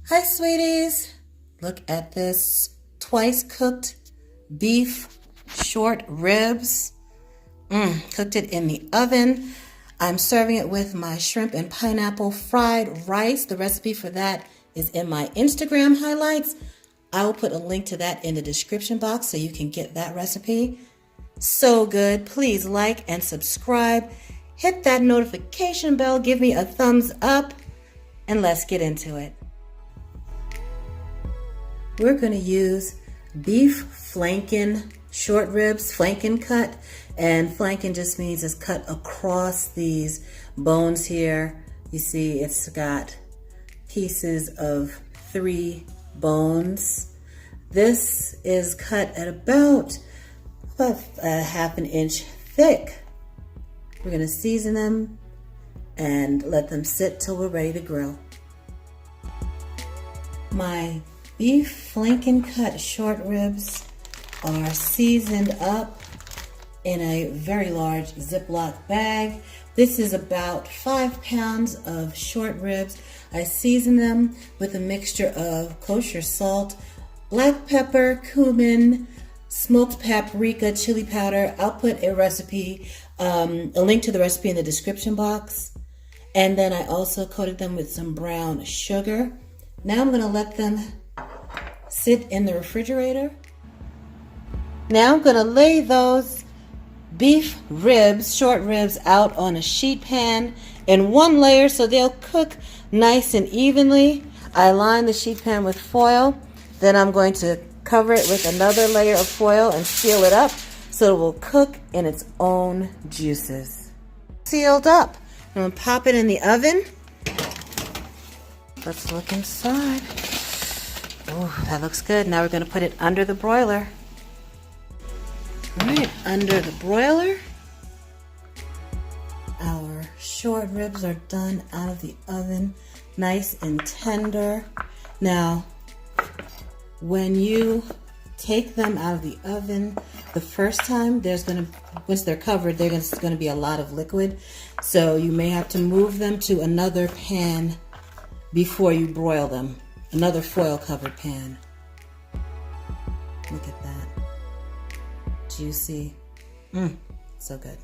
Hi, sweeties. Look at this twice cooked beef short ribs. Cooked it in the oven. I'm serving it with my shrimp and pineapple fried rice. The recipe for that is in my Instagram highlights. I will put a link to that in the description box so you can get that recipe. So good. Please like and subscribe. Hit that notification bell. Give me a thumbs up. And let's get into it. We're going to use beef flanken short ribs, flanken cut. And flanken just means it's cut across these bones here. You see it's got pieces of 3 bones. This is cut at about a ½ inch thick. We're going to season them and let them sit till we're ready to grill. My beef flanken cut short ribs are seasoned up in a very large Ziploc bag. This is about 5 pounds of short ribs. I season them with a mixture of kosher salt, black pepper, cumin, smoked paprika, chili powder. I'll put a recipe, a link to the recipe in the description box. And then I also coated them with some brown sugar. Now I'm gonna let them sit in the refrigerator. Now I'm gonna lay those beef ribs, short ribs, out on a sheet pan in one layer so they'll cook nice and evenly. I line the sheet pan with foil. Then I'm going to cover it with another layer of foil and seal it up so it will cook in its own juices. Sealed up. I'm going to pop it in the oven. Let's look inside. Oh, that looks good. Now we're going to put it under the broiler. All right, under the broiler. Our short ribs are done out of the oven, nice and tender. Now, when you take them out of the oven the first time, once they're covered, there's going to be a lot of liquid. So you may have to move them to another pan before you broil them. Another foil covered pan. Look at that. Juicy. So good.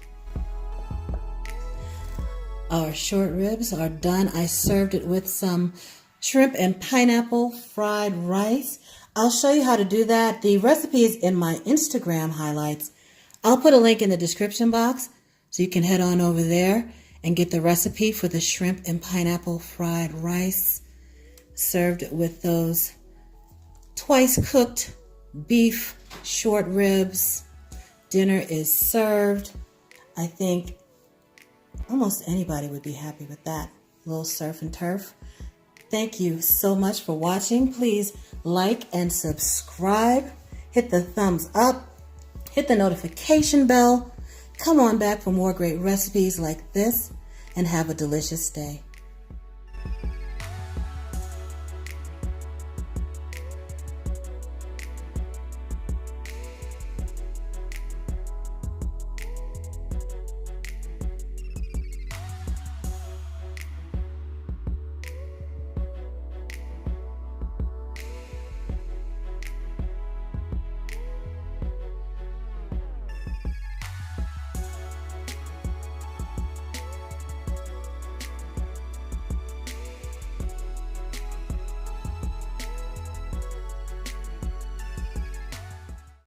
Our short ribs are done. I served it with some shrimp and pineapple fried rice. I'll show you how to do that. The recipe is in my Instagram highlights. I'll put a link in the description box so you can head on over there and get the recipe for the shrimp and pineapple fried rice. Served with those twice cooked beef short ribs. Dinner is served. I think almost anybody would be happy with that. A little surf and turf. Thank you so much for watching. Please like and subscribe. Hit the thumbs up. Hit the notification bell. Come on back for more great recipes like this and have a delicious day.